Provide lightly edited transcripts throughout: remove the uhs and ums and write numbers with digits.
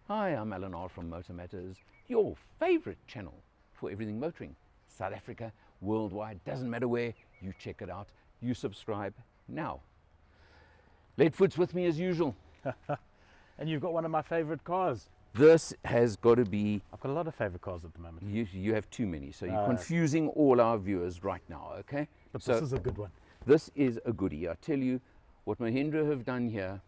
Hi, I'm Alan R from Motor Matters, your favorite channel for everything motoring. South Africa, worldwide, doesn't matter where, you check it out, you subscribe now. Leadfoot's with me as usual. And you've got one of my favorite cars. This has got to be, I've got a lot of favorite cars at the moment. you have too many, so you're confusing all our viewers right now, okay? But So this is a good one. this is a goodie. I tell you, what Mahindra have done here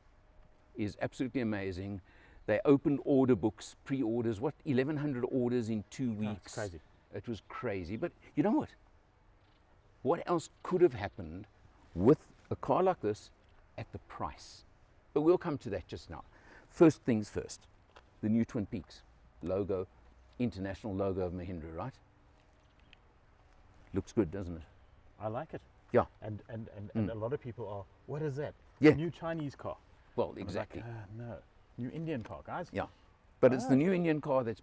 is absolutely amazing. They opened order books, pre-orders, 1,100 orders in 2 weeks. It's crazy. It was crazy. But you know what? What else could have happened with a car like this at the price? But we'll come to that just now. First things first, the new Twin Peaks logo, international logo of Mahindra, right? Looks good, doesn't it? I like it. Yeah. And a lot of people are, what is that? Yeah. New Chinese car. Well, I was exactly. like, no. New Indian car, guys. Yeah. But it's the new Indian car that's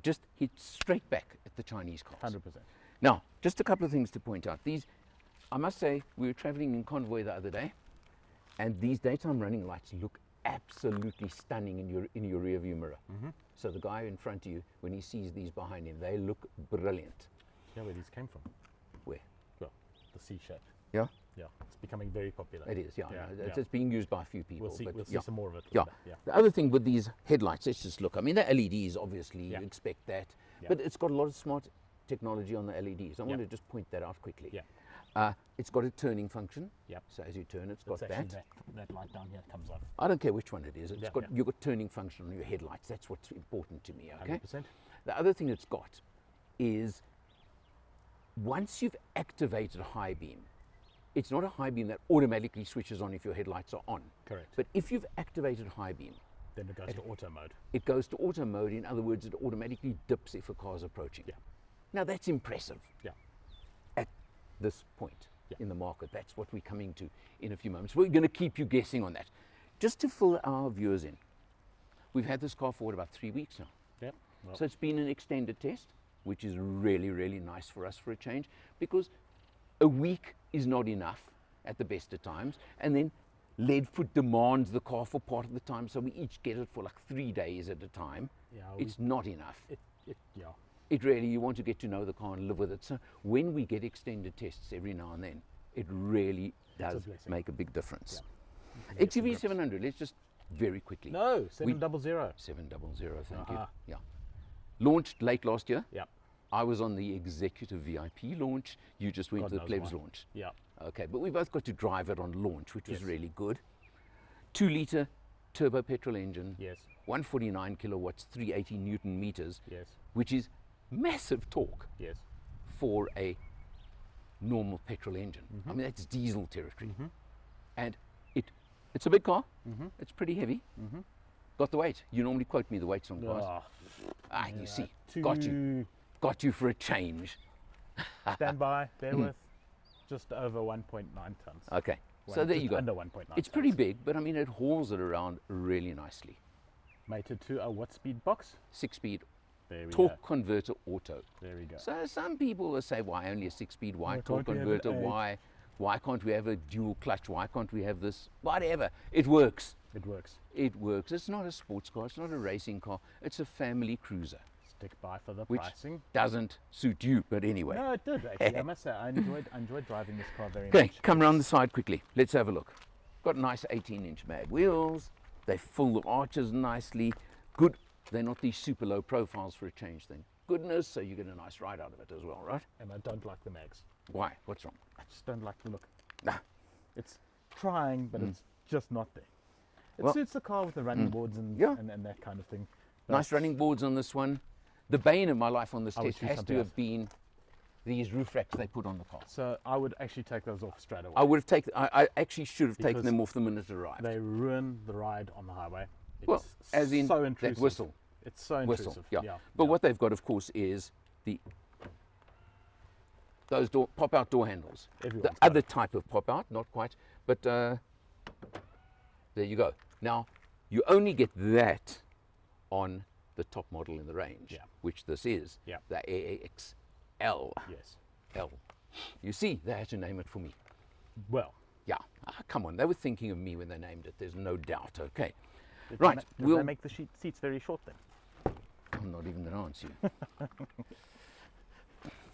just hit straight back at the Chinese cars. 100%. Now, just a couple of things to point out. These, I must say, we were traveling in convoy the other day, and these daytime running lights look absolutely stunning in your rear view mirror. So the guy in front of you, when he sees these behind him, they look brilliant. Yeah, where these came from. Where? Well, the C shape. Yeah, Yeah, it's becoming very popular. it is. Yeah, Yeah, no, it's yeah. being used by a few people. We'll see, but we'll see yeah. some more of it. Yeah. later. Yeah. The other thing with these headlights, let's just look. I mean, the LEDs, obviously, Yeah. you expect that, Yeah. but it's got a lot of smart technology on the LEDs. I want Yeah. to just point that out quickly. Yeah. It's got a turning function. Yep. So as you turn, it's got It's actually that. that light down here comes on. I don't care which one it is. It's Yeah, got yeah. you've got turning function on your headlights. That's what's important to me. Okay. 100%. The other thing it's got is once you've activated high beam, it's not a high beam that automatically switches on if your headlights are on. Correct. But if you've activated high beam, Then it goes to auto mode. it goes to auto mode. In other words, it automatically dips if a car's approaching. Yeah. Now that's impressive Yeah. at this point Yeah. in the market. That's what we're coming to in a few moments. We're going to keep you guessing on that. Just to fill our viewers in, we've had this car for about 3 weeks now. Yeah. Well, So it's been an extended test, which is really, really nice for us for a change, because a week is not enough at the best of times. And then Leadfoot demands the car for part of the time, so we each get it for like 3 days at a time. yeah, It's not enough. yeah. It really, you want to get to know the car and live with it. So when we get extended tests every now and then, it really does blessing. make a big difference. Yeah. XUV700, let's just very quickly. No, 700. 700, thank Uh-huh. you. Yeah. Launched late last year. Yeah. I was on the executive VIP launch. You just went God to the knows plebs why. launch. Yeah. Okay, but we both got to drive it on launch, which was Yes. really good. 2-litre turbo petrol engine, Yes. 149 kilowatts, 380 Newton meters, Yes. which is massive torque Yes. for a normal petrol engine. I mean, that's diesel territory. And it's a big car. It's pretty heavy. Got the weight. You normally quote me the weights on cars. You see, got you for a change. Stand by, bear with. Just over 1.9 tons. Okay, so there you go. Under 1.9 It's pretty big, but I mean, it hauls it around really nicely. Mated to a what speed box? 6-speed There we torque go. converter auto. There we go. So some people will say, why only a 6-speed? Why Why torque can't we have an converter? eight? Why can't we have a dual clutch? Why can't we have this? Whatever. It works. It works. It works. It's not a sports car. It's not a racing car. It's a family cruiser, Stick by for the which pricing. doesn't suit you. But anyway. No, it did actually. I must say, I enjoyed driving this car very Okay, much. come round the side quickly. Let's have a look. Got nice 18-inch mag wheels. They fill the arches nicely. Good. They're not these super low profiles for a change thing. Goodness, so you get a nice ride out of it as well, right? And I don't like the mags. Why? What's wrong? I just don't like the look. Nah. It's trying, but it's just not there. It Well- suits the car with the running boards and, Yeah. and that kind of thing. But Nice running boards on this one. The bane of my life on this I would test choose has to something have else. been these roof racks they put on the car. So I would actually take those off straight away. I would have taken. I actually should have taken Because them off the minute it arrived. They ruin the ride on the highway. It's Well, as in so that intrusive. whistle. It's so intrusive. Whistle, yeah. But what they've got, of course, is those pop-out door handles. Everyone's The got other it. type of pop-out, not quite, but there you go. Now, you only get that on the top model in the range, Yeah. which this is, Yeah. the AX7 Yes. L. You see, they had to name it for me. Well, Yeah, come on, they were thinking of me when they named it, there's no doubt, okay. Right, Does we'll... that make the seats very short then? I'm not even going to answer you.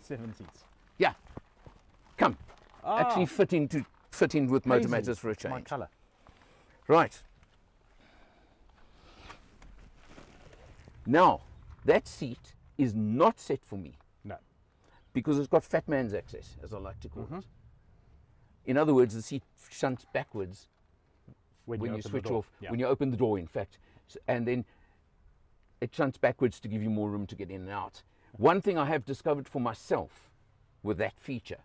7 seats. Yeah, come. Ah, Actually fit in with motor paisley. matters for a It's my change. colour. Right. Now, that seat is not set for me No. because it's got fat man's access, as I like to call it. In other words, the seat shunts backwards when you open the switch door. off, Yeah. when you open the door, in fact, and then it shunts backwards to give you more room to get in and out. One thing I have discovered for myself with that feature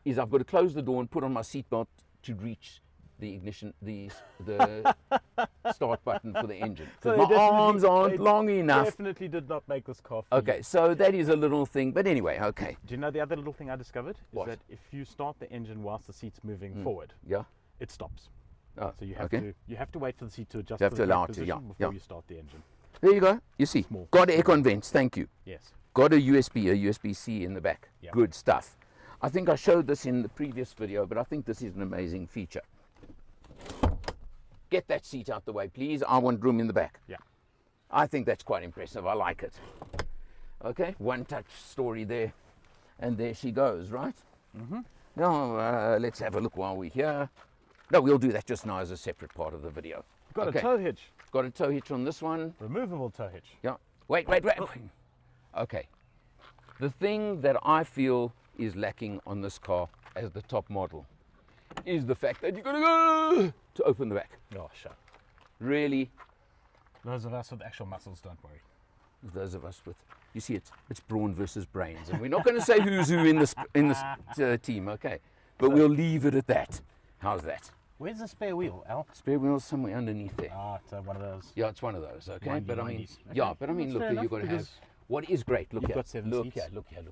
is I've got to close the door and put on my seatbelt to reach the ignition, the start button for the engine. So Because they my arms aren't they long enough. Definitely did not make this car for Okay, you. so that is a little thing, but anyway, okay. Do you know the other little thing I discovered? Is What? that if you start the engine whilst the seat's moving forward, Yeah. it stops. Oh, So you have okay. to wait for the seat to adjust You have to to the allow correct it to, yeah, position before yeah. you start the engine. There you go. You see, Small. got aircon vents. Thank you. Yes. Got a USB-C in the back. Yeah. Good stuff. I think I showed this in the previous video, but I think this is an amazing feature. Get that seat out the way, please. I want room in the back. Yeah. I think that's quite impressive. I like it. Okay, one touch story there. And there she goes, right? Now, let's have a look while we're here. No, we'll do that just now as a separate part of the video. Got Okay. a tow hitch. Got a tow hitch on this one. Removable tow hitch. Yeah. Wait. Okay. The thing that I feel is lacking on this car as the top model is the fact that you've got to go to open the back. Oh, shut. Really, Those of us with actual muscles, don't worry. those of us with, you see, it's brawn versus brains, and we're not going to say who's who in this team, okay? But we'll leave it at that. How's that? Where's the spare wheel, Al? Spare wheels somewhere underneath there. Ah, it's one of those. Yeah, it's one of those, okay? Windy, But I mean, windies. yeah, Okay. but I mean, That's look, fair you've enough, got to have. because What is great? Look you've here. got 7 look seats. here. Look here.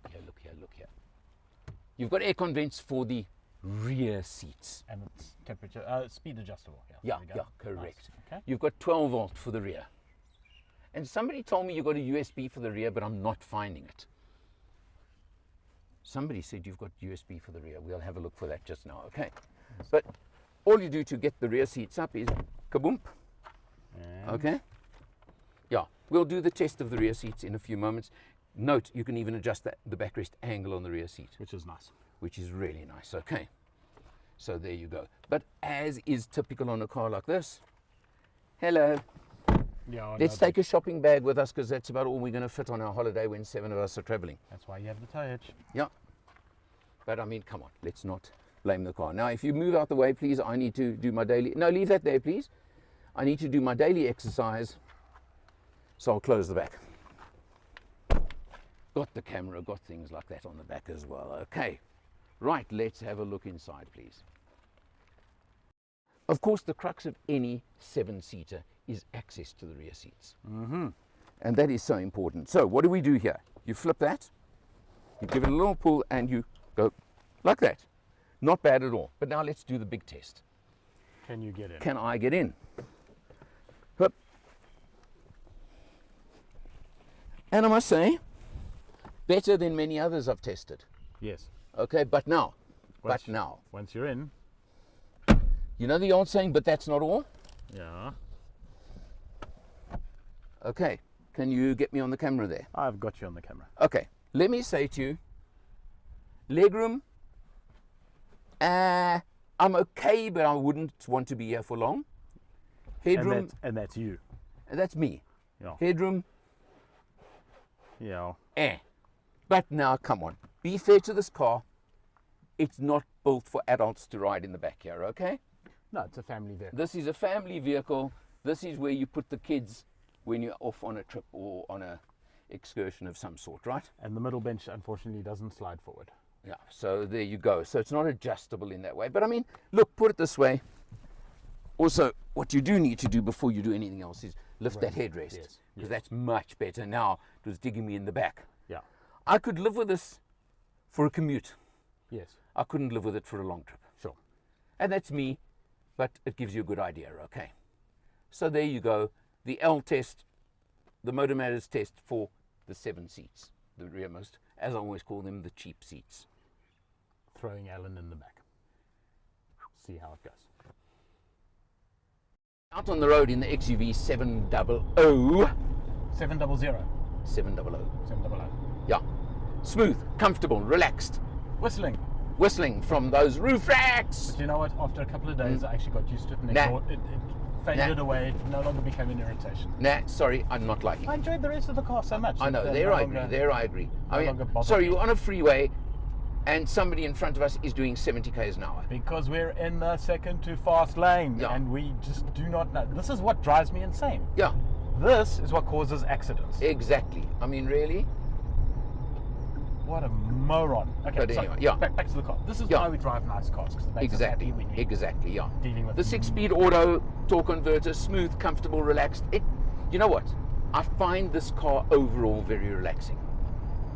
You've got aircon vents for the rear seats. And it's temperature, speed adjustable. Yeah, there we yeah, go. correct. Nice. Okay. You've got 12 volt for the rear. And somebody told me you've got a USB for the rear, but I'm not finding it. Somebody said you've got USB for the rear. We'll have a look for that just now, okay? But all you do to get the rear seats up is kaboom, And okay? Yeah, we'll do the test of the rear seats in a few moments. Note, you can even adjust the backrest angle on the rear seat, which is nice. which is really nice, okay? So there you go. But as is typical on a car like this, hello. Yeah, Let's take a shopping bag with us because that's about all we're going to fit on our holiday when 7 of us are traveling. That's why you have the tow hitch. Yeah. But I mean, come on, let's not blame the car. Now, if you move out the way, please, I need to do my daily... No, leave that there, please. I need to do my daily exercise. So I'll close the back. Got the camera, got things like that on the back as well. Okay. Right, let's have a look inside, please. Of course, the crux of any 7-seater is access to the rear seats. And that is so important. So what do we do here? You flip that, you give it a little pull, and you go like that. Not bad at all. But now let's do the big test. Can you get in? Can I get in? Hup. And I must say, better than many others I've tested. Yes. Okay, but now, Once you're in. you know the old saying, but that's not all? Yeah. Okay, can you get me on the camera there? I've got you on the camera. Okay, let me say to you, legroom, I'm okay, but I wouldn't want to be here for long. Headroom, And that's you. that's me. Yeah. Headroom, Yeah. But now, come on, be fair to this car. It's not built for adults to ride in the back here, okay? No, it's a family vehicle. This is a family vehicle. This is where you put the kids when you're off on a trip or on a excursion of some sort, right? And the middle bench, unfortunately, doesn't slide forward. Yeah, so there you go. So it's not adjustable in that way. But I mean, look, put it this way. Also, what you do need to do before you do anything else is lift that headrest. Yes, Because that's much better. Now, it was digging me in the back. Yeah. I could live with this for a commute. Yes. I couldn't live with it for a long trip. Sure. And that's me, but it gives you a good idea, okay? So there you go. The L test, the Motor Matters test for the 7 seats, the rearmost, as I always call them, the cheap seats. Throwing Alan in the back. See how it goes. Out on the road in the XUV700. 700. 700. 700. Yeah. Smooth, comfortable, relaxed. Whistling from those roof racks. But you know what? After a couple of days, I actually got used to it, and it faded away. It no longer became an irritation. Nah, sorry, I'm not liking it. I enjoyed the rest of the car so much. I know, there I agree. I mean, longer bother sorry, me. you're on a freeway and somebody in front of us is doing 70 k's an hour. Because we're in the second to fast lane, Yeah. and we just do not know. This is what drives me insane. Yeah, This is what causes accidents. exactly. I mean, really? What a moron. Okay, But so anyway, yeah. back to the car. This is Yeah. why we drive nice cars, because it makes us Exactly, happy when you're exactly, yeah. dealing with The 6-speed auto, torque converter, smooth, comfortable, relaxed. You know what? I find this car overall very relaxing.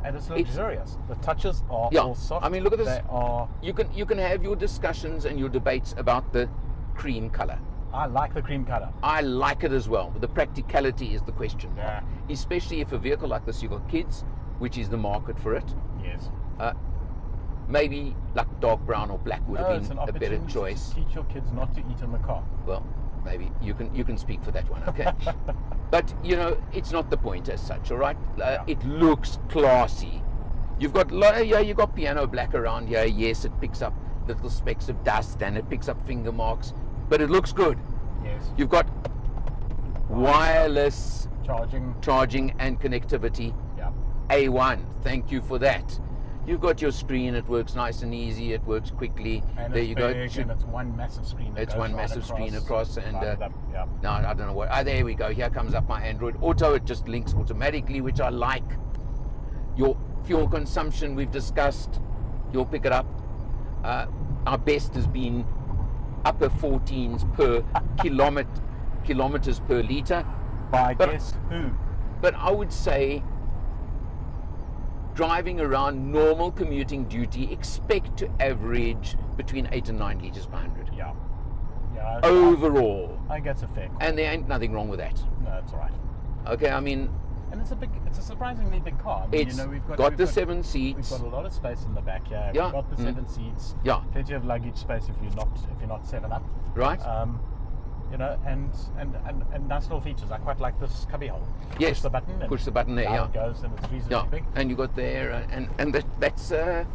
And it's luxurious. The touches are all soft. I mean, look at this. They are. You can have your discussions and your debates about the cream color. I like the cream color. I like it as well, but the practicality is the question mark. Yeah. Especially if a vehicle like this, you've got kids, which is the market for it. Yes. Maybe like dark brown or black would have It's been an a better opportunity choice. to teach your kids not to eat in the car. Well, maybe you can speak for that one, okay? But you know, it's not the point as such, all right? It looks classy. You've got you got piano black around here. Yes, it picks up little specks of dust and it picks up finger marks, but it looks good. Yes. You've got wireless Charging. and connectivity. Yeah. A1, thank you for that. You've got your screen, it works nice and easy, it works quickly. And there it's you big, go. and it's one massive screen. It's one massive screen across, and yeah. no, I don't know what. There we go. Here comes up my Android Auto. It just links automatically, which I like. Your fuel consumption we've discussed. You'll pick it up. Our best has been upper 14s per kilometers per liter. By guess who? But I would say, driving around normal commuting duty, expect to average between 8 and 9 liters per 100. Yeah. Yeah. Overall. I think that's a fair call. And there ain't nothing wrong with that. No, that's all right. Okay, I mean, And it's a surprisingly big car. I mean, it's we've got the 7 We've seats. got a lot of space in the back here. Yeah. We've got the 7 seats. Yeah. Plenty of luggage space if you're not 7 up. Right? And nice little features. I quite like this cubby hole. Yes. Push the button. And Push the button there, down yeah. it goes, and it's reasonably big. And you got there, and that's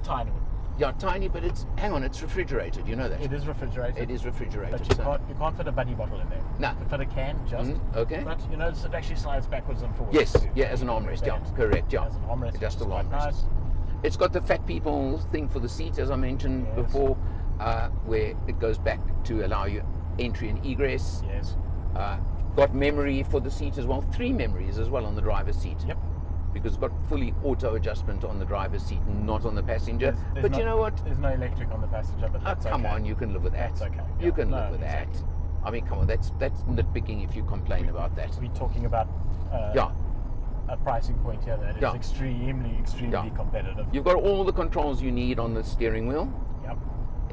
Tiny. yeah, tiny, but it's it's refrigerated. You know that. It is refrigerated. It is refrigerated. But you can't fit a buddy bottle in there. No. You can fit a can just. Okay. But you notice it actually slides backwards and forwards. Yes, too. yeah, as an armrest, yeah, correct, yeah. As an armrest. Just a which is quite armrest. nice. It's got the fat people thing for the seat, as I mentioned Yes. before, where it goes back to allow you entry and egress. Yes. Got memory for the seat as well, 3 memories as well on the driver's seat. Yep. Because it's got fully auto adjustment on the driver's seat, not on the passenger. But you know what? There's no electric on the passenger, but that's Come okay. on, you can live with that. That's okay. You Yeah. can No, live with exactly. that. I mean, come on, that's nitpicking if you complain about that. We're talking about a pricing point here that is Yeah. extremely Yeah. competitive. You've got all the controls you need on the steering wheel. Yep.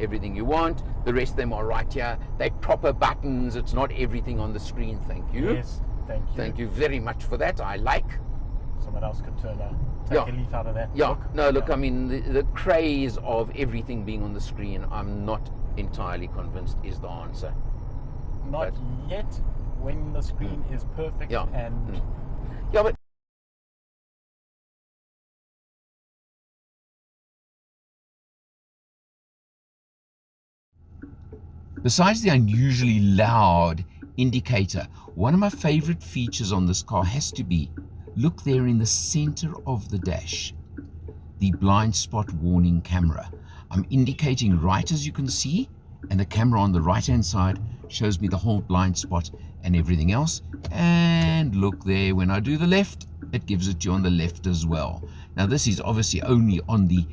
Everything you want. The rest of them are right here. They're proper buttons. It's not everything on the screen. Thank you. Yes. Thank you. Thank you very much for that. I like. Someone else could take a leaf out of that. Yeah. Look. No, look, Yeah. I mean, the craze of everything being on the screen, I'm not entirely convinced is the answer. Not yet. When the screen is perfect Yeah. and Yeah, but besides the unusually loud indicator, one of my favorite features on this car has to be, look there in the center of the dash, the blind spot warning camera. I'm indicating right, as you can see, and the camera on the right hand side shows me the whole blind spot and everything else. And look there, when I do the left, it gives it to you on the left as well. Now this is obviously only on the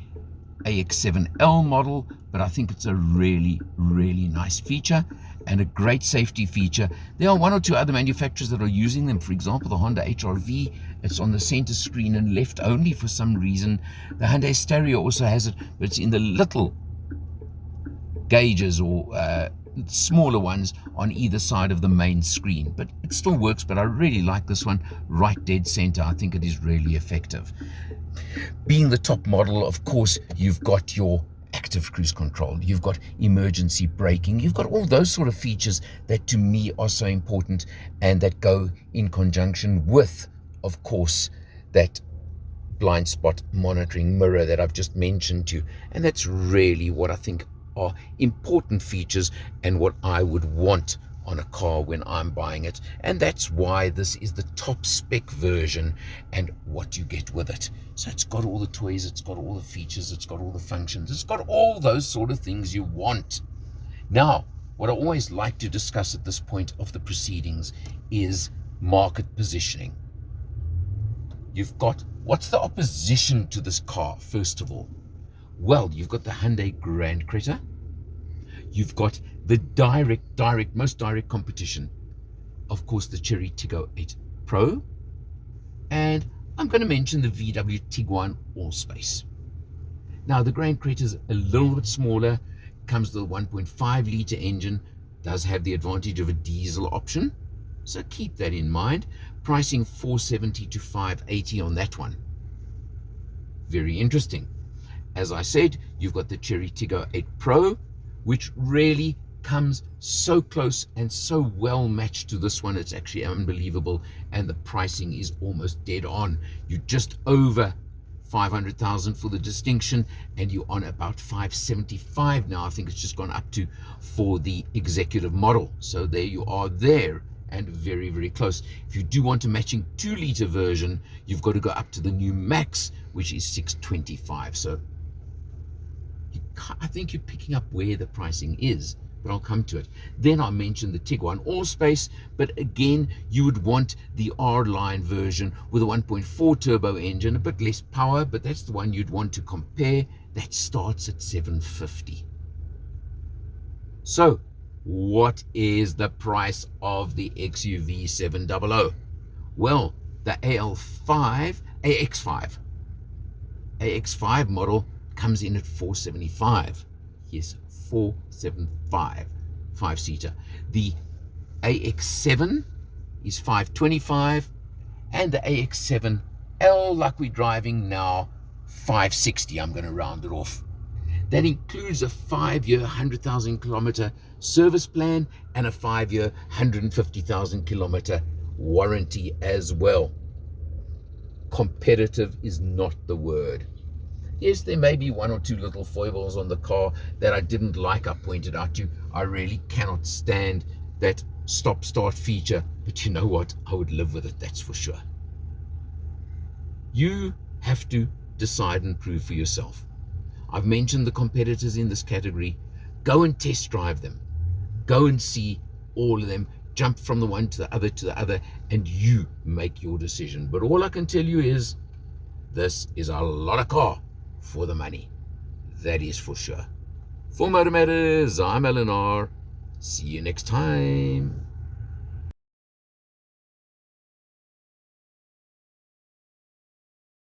AX7 L model, but I think it's a really, really nice feature and a great safety feature. There are 1 or 2 other manufacturers that are using them. For example, the Honda HR-V, it's on the center screen and left only for some reason. The Hyundai Stereo also has it, but it's in the little gauges or smaller ones on either side of the main screen. But it still works, but I really like this one right dead center. I think it is really effective. Being the top model, of course, you've got your active cruise control, you've got emergency braking, you've got all those sort of features that to me are so important and that go in conjunction with, of course, that blind spot monitoring mirror that I've just mentioned to you. And that's really what I think are important features and what I would want on a car when I'm buying it. And that's why this is the top spec version and what you get with it. So it's got all the toys, it's got all the features, it's got all the functions, it's got all those sort of things you want. Now, what I always like to discuss at this point of the proceedings is market positioning. You've got, what's the opposition to this car, first of all? Well, you've got the Hyundai Grand Creta. You've got the most direct competition, of course, the Chery Tiggo 8 Pro. And I'm going to mention the VW Tiguan Allspace. Now, the Grand Creta is a little bit smaller, comes with a 1.5 litre engine, does have the advantage of a diesel option. So keep that in mind. Pricing $470 to $580 on that one. Very interesting. As I said, you've got the Chery Tiggo 8 Pro, which really comes so close and so well matched to this one. It's actually unbelievable. And the pricing is almost dead on. You're just over 500,000 for the distinction, and you're on about 575 now. I think it's just gone up to for the executive model. So there you are there, and very, very close. If you do want a matching 2-litre version, you've got to go up to the new Max, which is 625. So I think you're picking up where the pricing is, but I'll come to it. Then I mentioned the Tiguan Allspace, but again, you would want the R-Line version with a 1.4 turbo engine, a bit less power, but that's the one you'd want to compare. That starts at $750. So what is the price of the XUV700? Well, the AX5 model comes in at $475. Yes, $475, 5-seater. The AX7 is $525, and the AX7 L, like we're driving now, $560. I'm going to round it off. That includes a 5-year 100,000 kilometer service plan and a 5-year 150,000 kilometer warranty as well. Competitive is not the word. Yes, there may be 1 or 2 little foibles on the car that I didn't like. I pointed out to you. I really cannot stand that stop-start feature, but you know what? I would live with it, that's for sure. You have to decide and prove for yourself. I've mentioned the competitors in this category. Go and test drive them. Go and see all of them. Jump from the one to the other, and you make your decision. But all I can tell you is, this is a lot of car for the money. That is for sure. For Motor Matters, I'm Eleanor. See you next time.